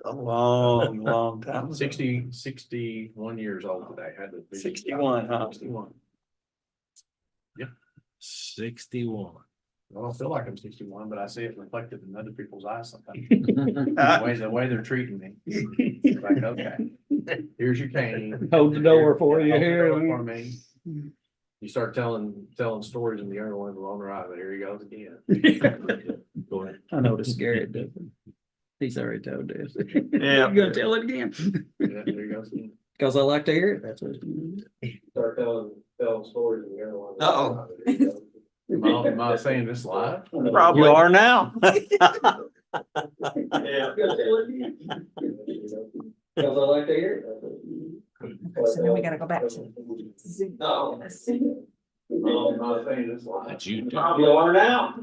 A long, long time. ago. 61 years old today. Had the vision. 61, huh? 61. 61. I don't feel like I'm 61, but I see it reflected in other people's eyes sometimes. The way they're treating me. It's like, okay, here's your cane. Hold the door for you Hold the here. door for me. You start telling stories in the other one, the longer I, but here he goes again. Go ahead. I know the Garrett doesn't. He's already told this. Yeah. You gonna tell it again? Yeah, there he goes again. Cause I like to hear it. That's what. Start telling stories in the other one. Uh-oh. Am I saying this live? Probably are now. Yeah. Cause I like to hear it. So then we gotta go back to. Zoom. No. I'm not saying this live. That's you. Dude. You are now.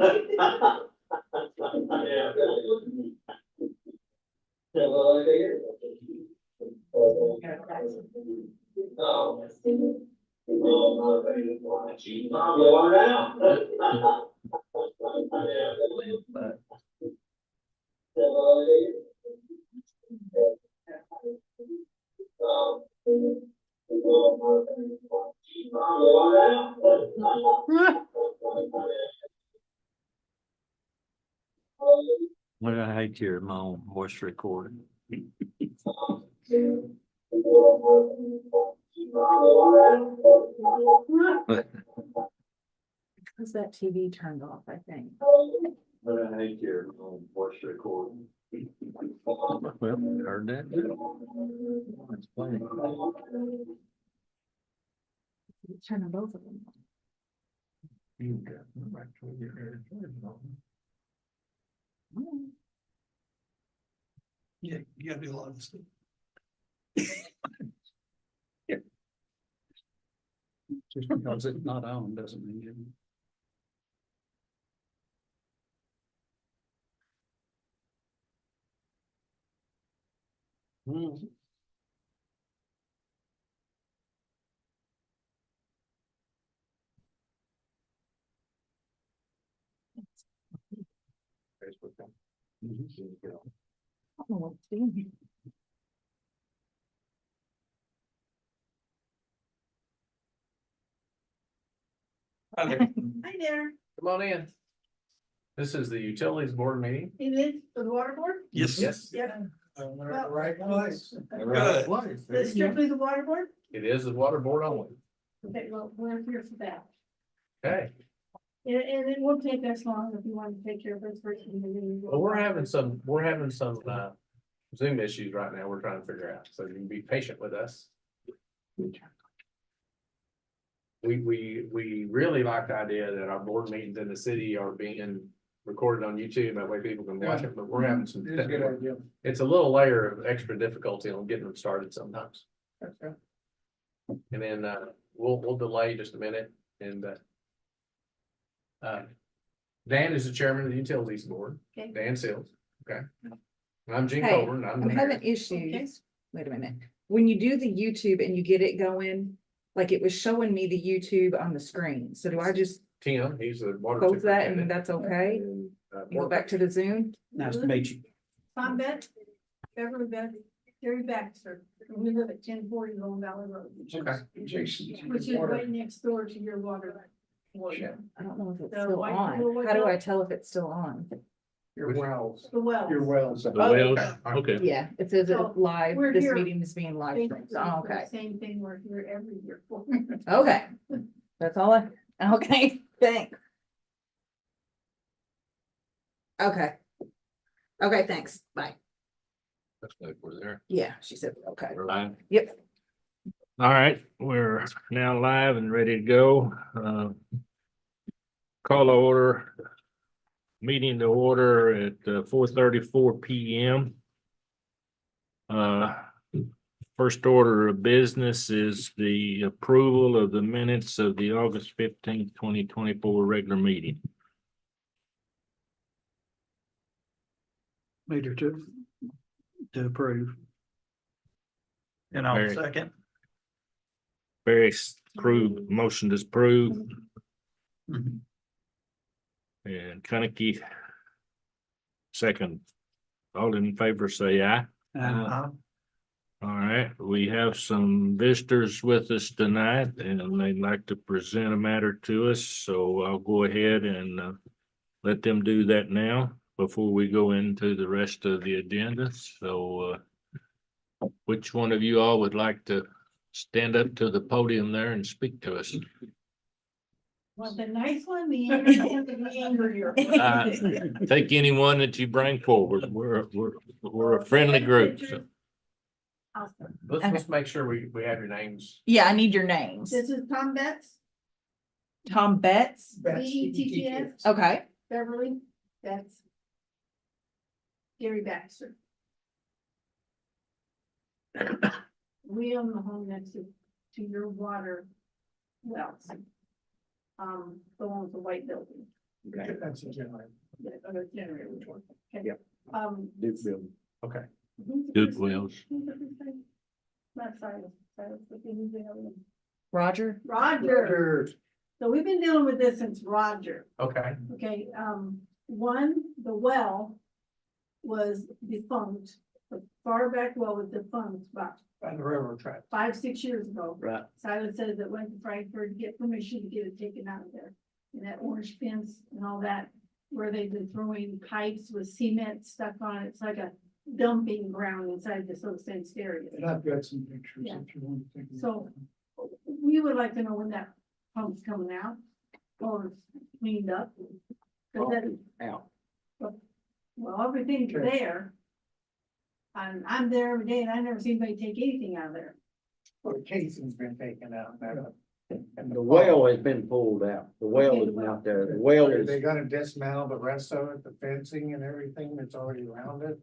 Well, I hate hearing my own voice recorded. Because that TV turned off, I think. But I hate hearing my own voice recorded. Well, heard that. That's plenty. Turn on both of them. Yeah, you gotta do a lot of stuff. Just because it's not on doesn't mean you. I don't know what's doing here. Hi there. Hi there, Come on in. This is the utilities board meeting. it is for the water board? Yes. Yes. Yeah. Right place. Good. It's strictly the water board? It is the water board only. Okay, well, we're here for that. Okay. And it won't take us long if you want to take care of this first. Well, we're having some Zoom issues right now. We're trying to figure out, so you can be patient with us. We really like the idea that our board meetings in the city are being recorded on YouTube. That way people can watch it, but we're having some. It's a little layer of extra difficulty on getting them started sometimes. And then we'll delay just a minute and Dan is the chairman of the utilities board, Okay. Dan Sills, okay? And I'm Gene Hey, Colburn, I'm the I'm having mayor. Okay. issues. Wait a minute. When you do the YouTube and you get it going, like it was showing me the YouTube on the screen. So do I just Tim, he's the water. close that and superintendent. that's okay? And, You go back to the Zoom? Nice to meet you. Tom Beck, Beverly Beck, Terry Baxter, and we live at 1040 Long Valley Road. Okay. Which is right next door to your water. Yeah. I don't know if it's The still white on. little How do I window? tell if it's still on? Your wells. The well. Your wells. The wells, okay. okay. Yeah, it says it's So, live. we're This here meeting is being live streamed. Oh, okay. Same thing, we're here every year for. Okay. That's all I, okay, thanks. Okay. Okay, thanks. Bye. That's like we're there. Yeah, she said, okay. We're live. Yep. All right, we're now live and ready to go. Call to order. Meeting to order at 4:34 p.m. First order of business is the approval of the minutes of the August 15th, 2024 regular meeting. Meter to approve. And I'll Very- second. Barry approved, motion is approved, Mhm. and Konecki second. All in favor, say aye. Uh-huh. All right, we have some visitors with us tonight and they'd like to present a matter to us, so I'll go ahead and let them do that now before we go into the rest of the agenda. So which one of you all would like to stand up to the podium there and speak to us? Want the nice one, the angrier. Take anyone that you bring forward. We're a friendly group. So. Awesome. Let's make sure we have your names. Yeah, I need your names. This is Tom Betts, Tom Betts. BETTS, Okay. Beverly Betts. Gary Baxter. We own the home next to your water wells. The one with the white building. Okay, that's a generator. The other generator, which one? Okay. Yep. Who's the Duke first Wells. name? Who's the first name? Not Silas, Silas, but who's the other one? Roger. Roger. So we've been dealing with this since Roger. Okay, Okay, the well was defunct. The far back well was defunct about By the railroad track. 5-6 years ago. right. Silas says it went to Frankfurt to get permission to get it taken out of there. And that orange fence and all that, where they've been throwing pipes with cement stuck on it. It's like a dumping ground inside this little fenced area. And I've got some pictures Yeah. if you want to take a look. So we would like to know when that pump's coming out or cleaned up. 'Cause that- Out. Well, everything's Okay. there. And I'm there every day and I never see anybody take anything out of there. Well, the casing's been taken out now. And The well has been pulled out. The well is not there. The well Are is, they gonna dismantle the rest of it, the fencing and everything that's already around it?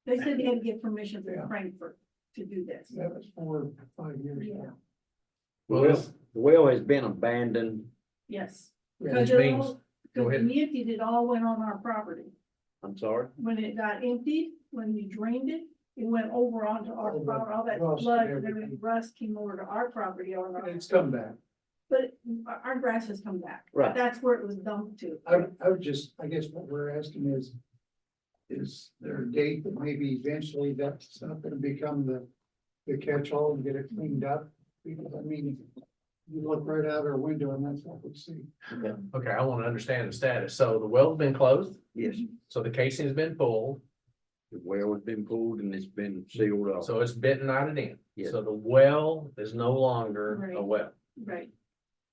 They said they had to get permission Yeah. from Frankfurt to do this. That was 4 or 5 years Yeah. ago. Well, the this, well has been abandoned. Yes. which Because it means, all, go because ahead. when we emptied, it all went on our property. I'm sorry. When it got emptied, when you drained it, it went over onto our All the property, all that rust and flood and everything. everything, rust came over to our property on our. It's come back. But our grass has come back. Right. That's where it was dumped to. I would just, I guess what we're asking is there a date that maybe eventually that's not gonna become the catch-all and get it cleaned up? Because I mean, you look right out our window and that's what we see. Okay, I want to understand the status. So the well's been closed, Yes, so the casing's been pulled, the well has been pulled and it's been sealed off. so it's bitten out and in. Yes. So the well is no longer a Right. well. Right.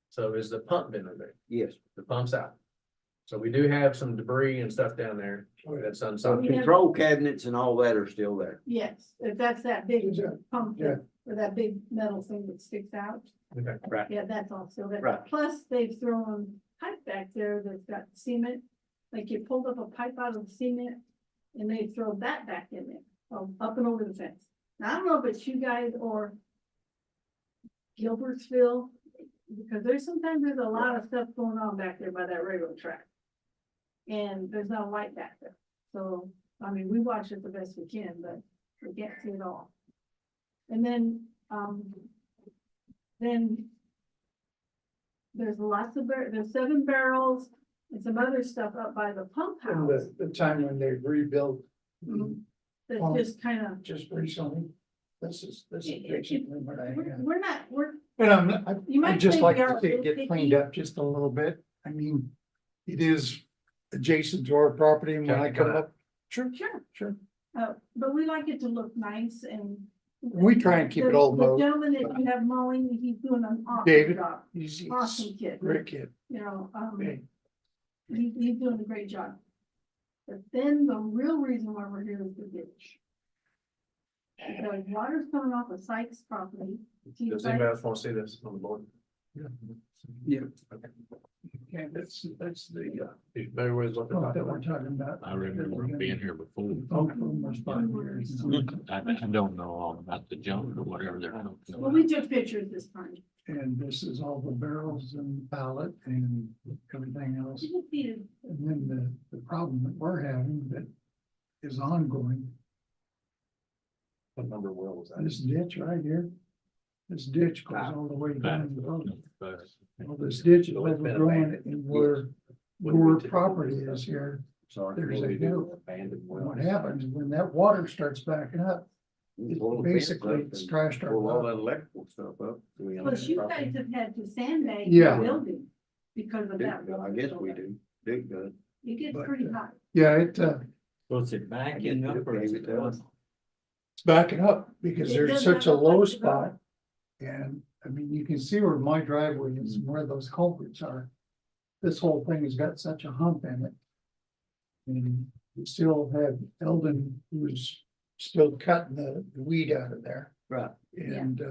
So is the pump been removed? Yes, The pump's out. So we do have some debris and stuff down there that's so unsolved. Yeah. control cabinets and all that are still there. Yes, if that's that big Yeah. pump, Yeah. or that big metal thing that sticks out. Okay. Right. Yeah, that's all still there. Right. Plus, they've thrown pipe back there that's got cement, like you pulled up a pipe out of the cement. And they throw that back in there, up and over the fence. Now, I don't know if it's you guys or Gilbertsville, because there's a lot of stuff going on back there by that railroad track. And there's no light back there, so, I mean, we watch it the best we can, but we can't see it all. And then there's lots of there's 7 barrels and some other stuff up by the pump And house. the time when they rebuilt Mhm. That's Pump. just kind of, just recently, this is basically what I have. we're, And I'm, not- you might I'd just think like we are to a see it little get cleaned picky. up just a little bit. I mean, it is adjacent to our property and when I come up, sure, Sure, sure. but we like it to look nice and. We try and keep it all The mowed. gentleman that you have mowing, he's doing an awesome David. job, He's awesome kid, great kid. you know, Hey, he's doing a great job. But then the real reason why we're here is the ditch. Because water's coming off of Sykes property. Does anybody else want to see this on the board? Yeah. Okay. Okay, that's the, You familiar with what they're oh, talking that we're about? talking about. I remember being here before. Both of them was 5 years. I don't know all about the junk or whatever they're talking Well, we about. took pictures this time. And this is all the barrels and pallet and everything else. You can see it. And then the problem that we're having that is ongoing, What number well was that? this ditch right here. This ditch goes all the way down the road. Well, this ditch is So it's been overgrown abandoned. and where What do we your do? property is here. Sorry. There's a we do hill. abandoned What wells. happens when that water starts backing up, Pull the fence basically up it's and trashed our Pull all road. that electrical stuff up. Plus you guys have had to sandbag Yeah. the building because of that. I guess we do, dig good. It gets But, pretty hot. Yeah, Was it backing up or is it down? it's backing up because It there's does such have a a low place to go. spot. And I mean, you can see where my driveway is and where those culverts are. This whole thing has got such a hump in it. And we still have Eldon who's still cutting the weed out of there. Right. And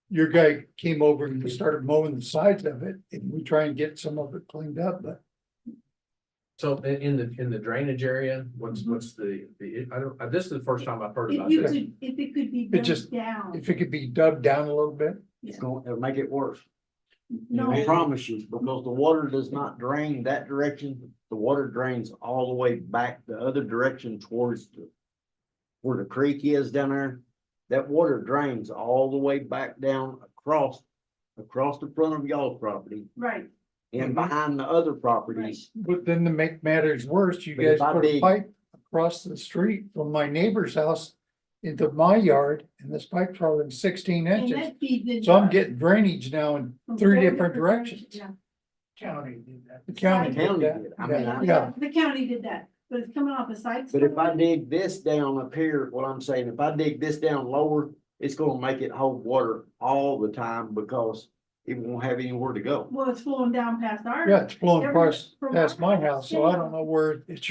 your guy came over and we started mowing the sides of it and we try and get some of it cleaned up, but So in the drainage area, what's I don't, this is the first time I've heard If about you this. could, if it could be It done just- down. if it could be dug down a little bit. It's going, it'll make it worse. No, I promise you, because the water does not drain that direction, the water drains all the way back the other direction towards where the creek is down there. That water drains all the way back down across the front of y'all's property right, and behind the other properties. But then to make matters worse, you But if guys I put a dig- pipe across the street from my neighbor's house into my yard, and this pipe's probably 16 and inches. that feeds into. So I'm our- getting drainage now in from 3 4 different directions. Yeah, County did that. The county The county did that. did. I mean, I- Yeah, the county did that, but it's coming off the sites. But if I dig this down up here, what I'm saying, if I dig this down lower, it's gonna make it hold water all the time because it won't have anywhere to go. Well, it's flowing down past our. yeah, it's blowing Every- past from past our my house, house, so I yeah. don't know where it's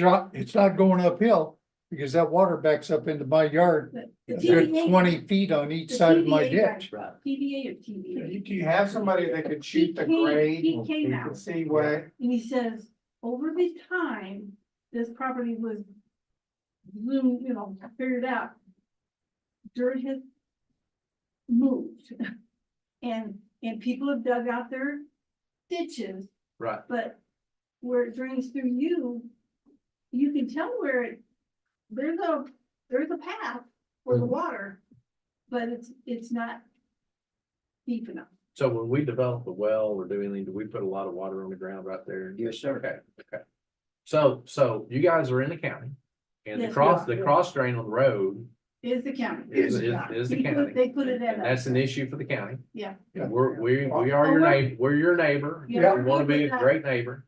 not going uphill. Because that water backs up into my yard, The a good TVA 20 feet on each the side of my TVA ditch. Right. TVA or TVA, Do you have somebody that could shoot the came- grade? he came You out. can see what, and he says, over the time, this property was zoomed, figured out. Dirt has moved. And people have dug out their ditches, Right, but where it drains through you can tell where there's a path for the water, but it's not deep enough. so when we develop a well or do anything, do we put a lot of water on the ground right there? Yes, sir. Okay. So you guys are in the county. And Yes, the cross drain on the road Is the county. is the county. They put it at And that's an us. issue for the county. Yeah. And we are your neighbor, we're your neighbor. Yeah. We wanna be a Yeah. great neighbor.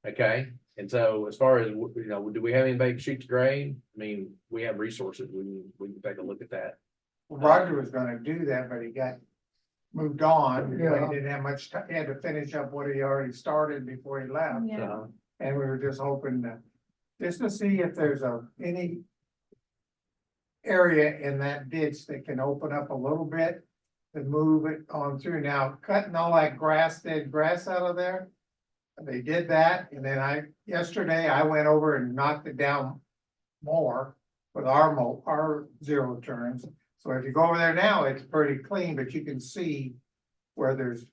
Okay, and so as far as, do we have anybody to shoot the grade? I mean, we have resources, we can take a look at that. Roger was gonna do that, but he got moved on, because Yeah. he didn't have much time, he had to finish up what he already started before he left. Yeah. Uh, And we were just hoping just to see if there's any area in that ditch that can open up a little bit to move it on through. Now, cutting all that dead grass out of there. They did that, and then yesterday I went over and knocked it down more with our zero turns. So if you go over there now, it's pretty clean, but you can see where there's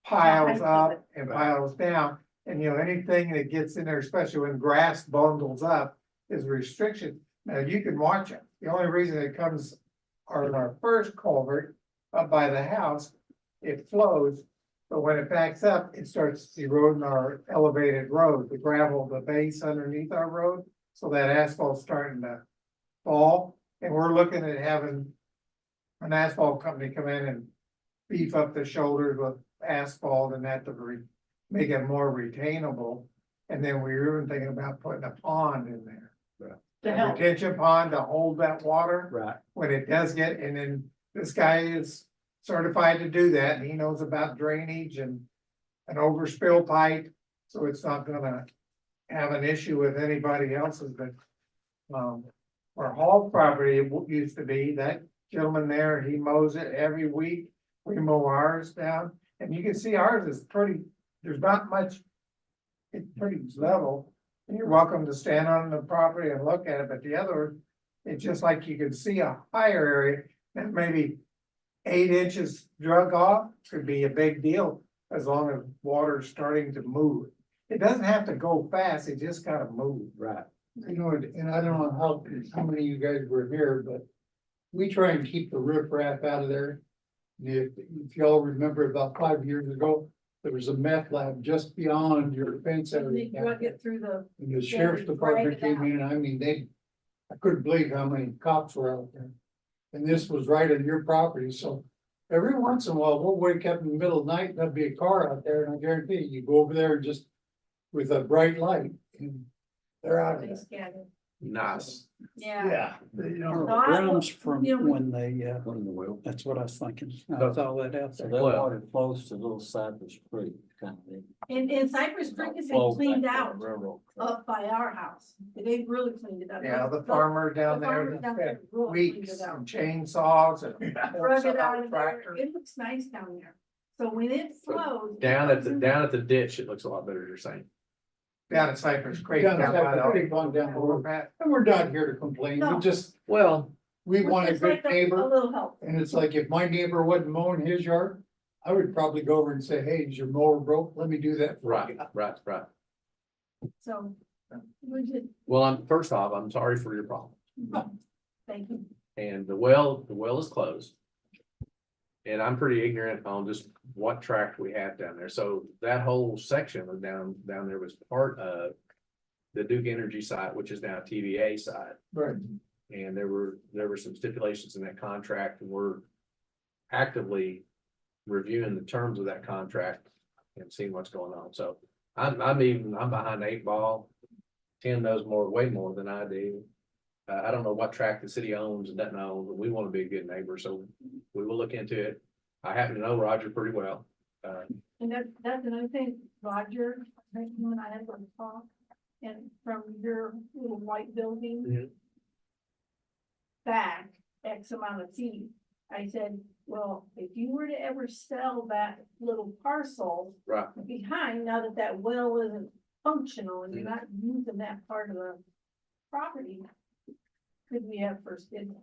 piles up and piles down. And anything that gets in there, especially when grass bundles up, is restriction. Now, you can watch it. The only reason it comes, on our first culvert up by the house, it flows. But when it backs up, it starts eroding our elevated road, the gravel, the base underneath our road. So that asphalt's starting to fall, and we're looking at having an asphalt company come in and beef up the shoulders with asphalt and that to make it more retainable. And then we were even thinking about putting a pond in there. To A help. retention pond to hold that water Right. when it does get, and then this guy is certified to do that, and he knows about drainage and an overspill pipe, so it's not gonna have an issue with anybody else's, but our Hall property used to be, that gentleman there, he mows it every week. We mow ours down, and you can see ours is pretty, there's not much, it's pretty level. And you're welcome to stand on the property and look at it, but the other, it's just like you can see a higher area that maybe 8 inches drug off could be a big deal as long as water's starting to move. It doesn't have to go fast, it just gotta move. Right. And I don't know how many of you guys were here, but we try and keep the riprap out of there. If y'all remember about 5 years ago, there was a meth lab just beyond your fence And area. they drug it through the, And the sheriff's department came in, I mean, I couldn't believe how many cops were out there. And this was right on your property, so every once in a while, we'll wake up in the middle of the night, and there'll be a car out there, and I guarantee you go over there just with a bright light, and they're out of they there. scattered. Nice. Yeah. You Or know, drums from you know, when they, that's what I was thinking. I saw that out So there. that Well- water flows to Little Cypress Creek, kind of thing. And Cypress Creek has been Flows back cleaned to the out railroad track. up by our house. They've really cleaned it up. Yeah, the farmer down The there, farmers down there that really cleaned weeks it out. and chainsaws and. Drug it out of there. Tractor. It looks nice down there. So when it flows. it Down at goes in- down at the ditch, it looks a lot better, you're saying. Down at Cypress Creek. Down at down by Cypress the- Creek, on down the road. and we're not here to complain, No. we just, Well, we want a It's good like a neighbor. little help. And it's like, if my neighbor wasn't mowing his yard, I would probably go over and say, hey, is your mower broke? Let me do that. for right, you." right. So. We just, Well, first off, I'm sorry for your problem. thank you. And the well is closed. And I'm pretty ignorant on just what tract we have down there. So that whole section was down there was part of the Duke Energy site, which is now TVA site. Right, And there were some stipulations in that contract, and we're actively reviewing the terms of that contract and seeing what's going on. So I'm behind the 8 ball. Tim knows way more than I do. I don't know what tract the city owns and doesn't own, but we want to be a good neighbor, so we will look into it. I happen to know Roger pretty well. And that's another thing, Roger, I think you and I had one talk, and from your little white building. Mhm. Back X amount of feet, I said, well, if you were to ever sell that little parcel Right. behind, now that that well isn't functional and you're not using that part of the property. Could we have first bid?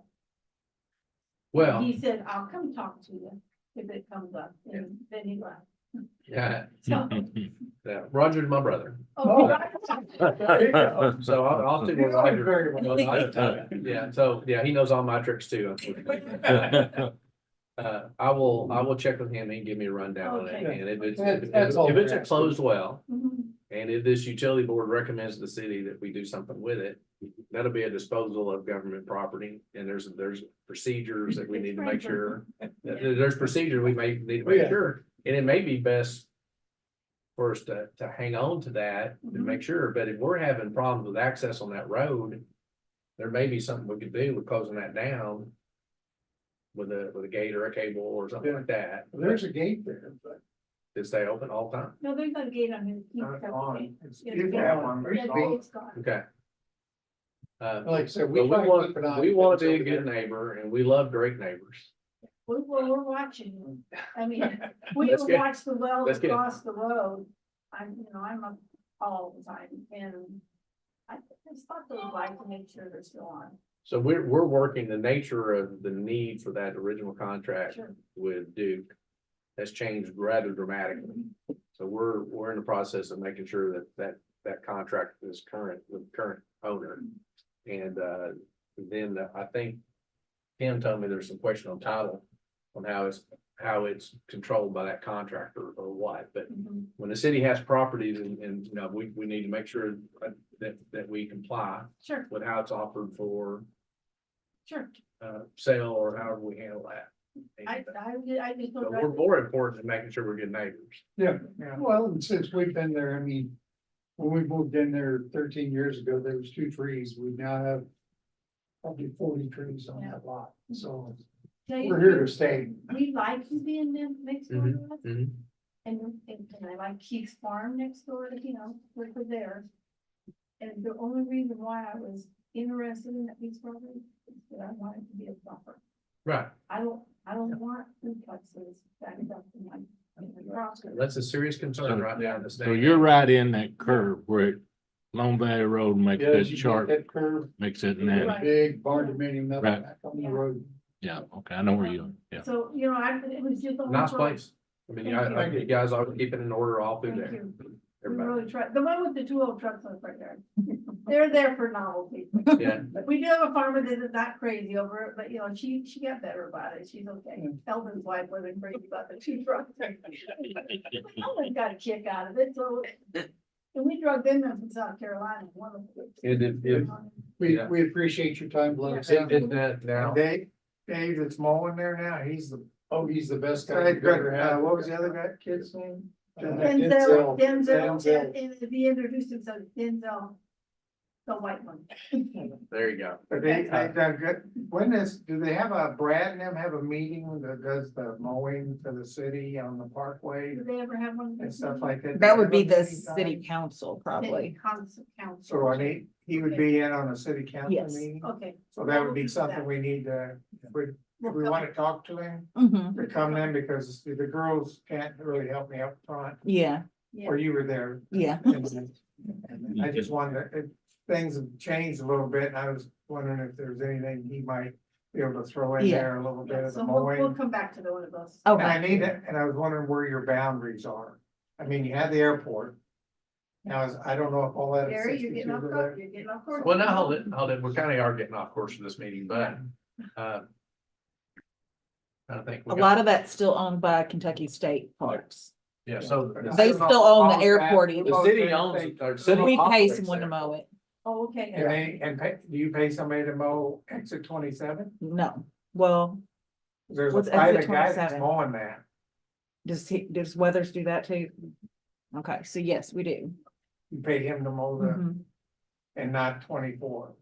Well, He said, I'll come talk to you if it comes up, and then he left. yeah, So. yeah, Roger's my brother. Oh, So I'll see what You know him Roger. very well. Yeah, so, yeah, he knows all my tricks too, unfortunately. I will check with him and give me a rundown on it, Okay. and if it's, That's all if it's a we're closed well, Mhm. and if this utility board recommends to the city that we do something with it, that'll be a disposal of government property, and there's procedures that we need to make sure. There's procedure we may need to make Yeah. sure, and it may be best for us to hang on to that and make sure, but if we're having problems with access on that road, there may be something we could do with closing that down with a gate or a cable or something like that. There's a gate there, but. To stay open all the time. No, there's no gate on his. No, it's gone. It's- Yeah, you have one, yeah, there's gone. it's gone. Okay. Like I said, we But try to keep an eye. we want to be a on good neighbor, and we love great neighbors. We're watching. I mean, we That's can good. watch the wells That's good. across the road. I'm up all the time, and I just thought those lights to make sure they're still on. So we're working, the nature of the need for that original contract Sure. with Duke has changed rather dramatically. So we're in the process of making sure that contract is current with the current owner. And then I think Tim told me there's some question on title on how it's controlled by that contractor or what, but Mhm. when the city has properties and you know, we need to make sure that we comply Sure, with how it's offered for sure. sale or however we handle that. I just But don't. we're more important than making sure we're good neighbors. Yeah, Yeah. well, and since we've been there, I mean, when we moved in there 13 years ago, there was 2 trees. We now have probably 40 trees on that lot, so we're here to stay. We like to be in them next door to us, Mhm. and I like Keith's farm next door, to we're there. And the only reason why I was interested in that piece property is that I wanted to be a buffer. Right, I don't want duplexes backed up in my property. that's a serious concern right now in this day. So you're right in that curve where Long Valley Road makes Yeah, that as you get sharp, that curve, makes it Right. net. big barn dominium up Right. back on the road. Yeah, okay, I know where you are, yeah. So, it was just. a Nice whole- place. I mean, you guys are keeping in order all through Thank there. you. We everybody. really try, the one with the two old trucks on the front yard. They're there for novelty. Yeah, We do have a farmer that is not crazy over it, but you know, she got better about it. She's okay. Elvin's wife wasn't crazy about the two trucks. Elvin got a kick out of it, so. And we drug them in from South Carolina, one of them. Yeah. We appreciate your time, let us know. now, Dave that's mowing there now, he's the, He's the best guy. we've ever had. what was the other guy, kid's name? Denzel, Denzel. and he introduced himself, Denzel, the white one. there you go. But they've done good. Do they have Brad and them have a meeting that does the mowing for the city on the parkway Did they ever have one? and stuff like that? That would be Have a the meeting city time? council probably. Council. So he would be in on a city council Yes. meeting? Okay. So that would be something we need to, if we want to talk to him, Mhm. to come in, because the girls can't really help me up front, Yeah, or you were there. yeah. And I just wanted, things have changed a little bit, and I was wondering if there's anything he might be able to throw in Yeah. there a little bit Yeah, of the so we'll mowing. come back to the one of those. And I Okay, need it, and I was wondering where your boundaries are. I mean, you had the airport. Now, I don't know if all that is Gary, you're getting 62 off to course, there. you're getting off course. Well, now hold it. We kind of are getting off course for this meeting, but, I think. a lot of that's still owned by Kentucky State Parks. Yeah, so. They still own the airport. The city owns it, or city We pay operates someone to there. mow it. Oh, okay. Do you pay somebody to mow exit 27? No, well, There's a What's exit private guy that's 27? mowing that. does Weathers do that too? Okay, so yes, we do. You pay him to mow the, Mhm. and not 24.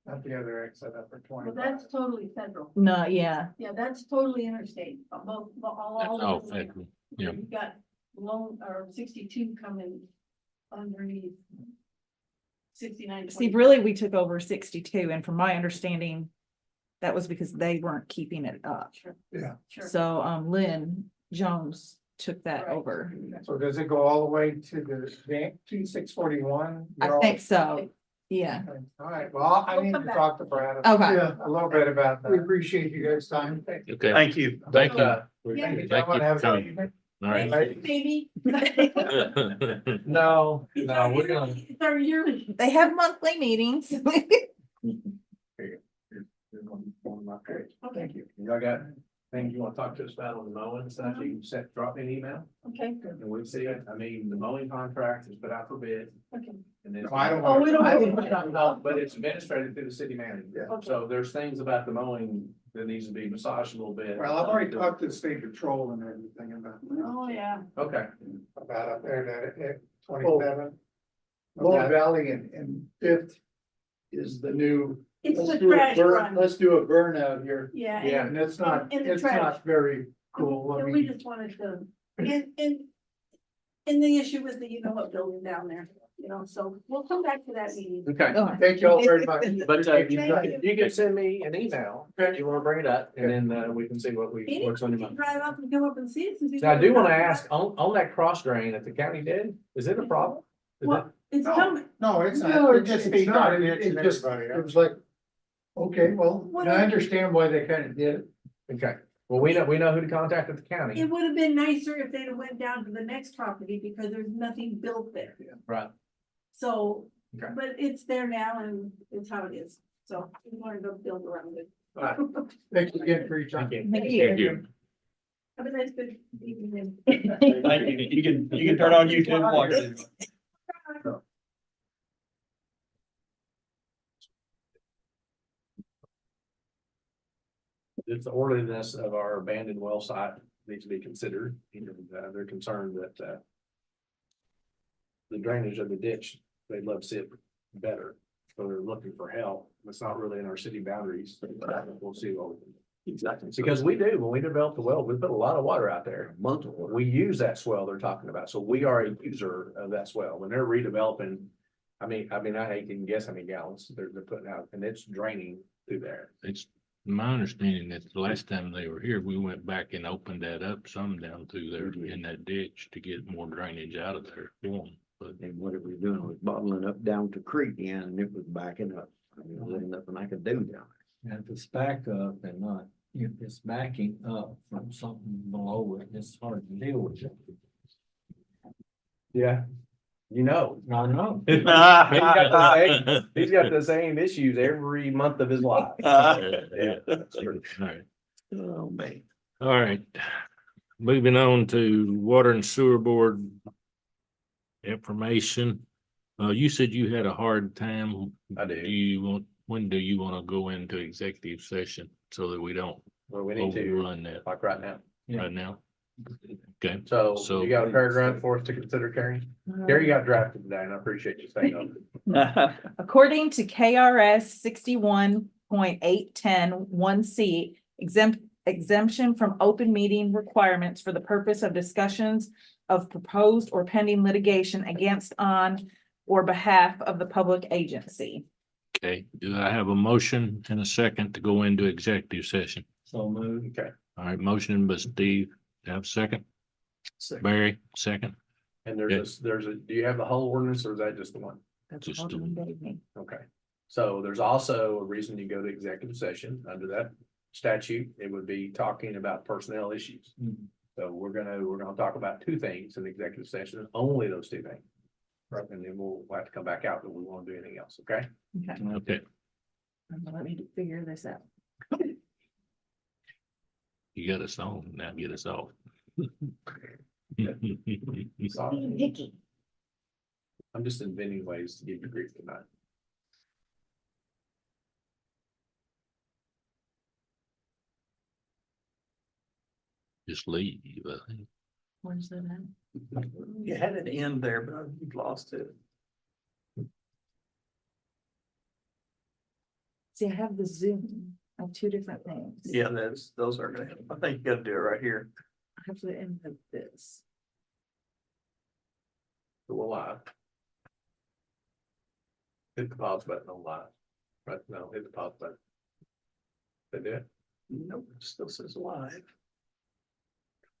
Not the other exit up for Well, 25. that's totally federal. No, yeah, Yeah, that's totally interstate, both, all. That's all of them. federal. Yeah. You got loan, or 62 coming underneath. 69. see, really, we took over 62, and from my understanding, that was because they weren't keeping it up. Sure. Yeah. Sure. So, Lynn Jones took that Right. over. So does it go all the way to to 641? I think so, yeah. All right, well, I We'll need come to back. talk to Brad. Okay. Yeah, A little bit about we that. appreciate you guys' time. Okay, Thank you. thank you. Yeah. Thank you, Thank gentlemen. you Have a for good coming. evening. All right. Maybe. No, no, we're gonna. It's our yearly. They have monthly meetings. Okay, Y'all got things you wanna talk to us about on the mowing and stuff, you can drop me an email okay, and we see it. I mean, the mowing contract is put out for bid okay. and then. No, I don't Oh, we don't- I didn't put it on, no, but it's administrated through the city manager. Yeah. So there's things about the mowing that needs to be massaged a little bit. Well, I've already talked to the state patrol and everything Oh, yeah. Okay, about up there, that 27. Lone Valley and Fifth is the new. It's let's the do a trash burn- run. Let's do a burnout here, Yeah. Yeah. and it's not, And the it's trash. not very cool, I And we mean, just wanted to, and the issue was the, you know what, building down there, you know, so we'll come back to that meeting. okay. thank you all very much. But Thank you you. can send me an email if you wanna bring it up and then we can see what's on Anyone your can mind. drive up and come up and see it. since you Now, I do know wanna about it. ask, on that cross drain that the county did, is it a problem? Is it- Well, it's No. coming. No, it's No, not. It it's just it's feeds not, our it ditch and just, everybody it else. was like, okay, well, What I I- understand why they kind of did it. Okay, well, we know who to contact at the county. It would have been nicer if they'd have went down to the next property because there's nothing built there. Right. So, Okay. but it's there now and it's how it is. So we wanted to build around it. All right. Thanks again for your time. Thank you. Thank you. Thank you. Have a nice good evening. Thank you. You can turn on YouTube and watch it. It's the orderliness of our abandoned well site needs to be considered, and they're concerned that the drainage of the ditch, they'd love to see it better, so they're looking for help. It's not really in our city boundaries, but we'll see what we can do. Exactly. Because we do, when we develop the well, we put a lot of water out there. Multiple. We use that swell they're talking about, so we are a user of that swell. When they're redeveloping, I mean, I can't even guess how many gallons they're putting out, and it's draining through there. It's my understanding that the last time they were here, we went back and opened that up some down through there in that ditch to get more drainage out of there for 'em. But And what it was doing was bottling up down to creek and it was backing up. I mean, there was nothing I could do down And if it's back up and not, if it's backing up from something below it, it's hard to deal with it. Yeah. You know. I know. He's got the same issues every month of his life. Yeah, that's true. All right. Oh, man. All right. Moving on to Water and Sewer Board information. You said you had a hard time. I do. When do you want to go into executive session so that we don't Well, we need to, overrun that like right now. right now? Okay, So So- you got a paragraph for us to consider, Carrie? Carrie got drafted today and I appreciate you staying on. According to KRS 61.810(1)(c), exemption from open meeting requirements for the purpose of discussions of proposed or pending litigation against, on, or behalf of the public agency. okay. Do I have a motion and a second to go into executive session? So moved. Okay. All right, motion by Steve. Do I have a second? Barry, second. And there's do you have the whole ordinance or is that just the one? That's Just what Alderman gave me. Okay. So there's also a reason you go to executive session under that statute. It would be talking about personnel issues. So we're gonna talk about two things in the executive session, only those two things. Right, and then we'll have to come back out if we want to do anything else, okay? Okay, Okay, let me figure this out. you got us on. Now get us off. Picky. I'm just inventing ways to give you grief tonight. Just leave, I think. Where's that at? You had it in there, but you've lost it. See, I have the Zoom. I have two different things. Yeah, those are gonna, I think you gotta do it right here. I have the end of this. So we're live. Hit the pause button on live. Right, no, hit the pause button. They did. Nope, it still says live.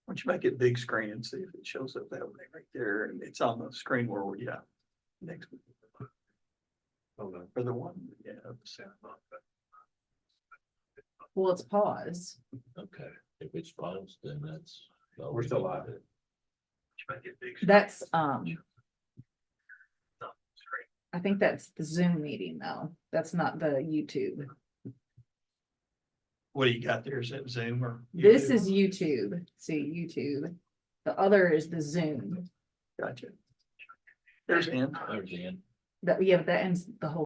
Why don't you make it big screen and see if it shows up that way right there, and it's on the screen where we, yeah. Next, Oh, no. for the one, yeah. Well, it's pause. Okay, if it's paused, then that's. We're still live. That's, I think that's the Zoom meeting though. That's not the YouTube. What do you got there? Is that Zoom or? This YouTube? is YouTube. See, YouTube. The other is the Zoom. Gotcha. There's in. There's the end. That, yeah, but that ends the whole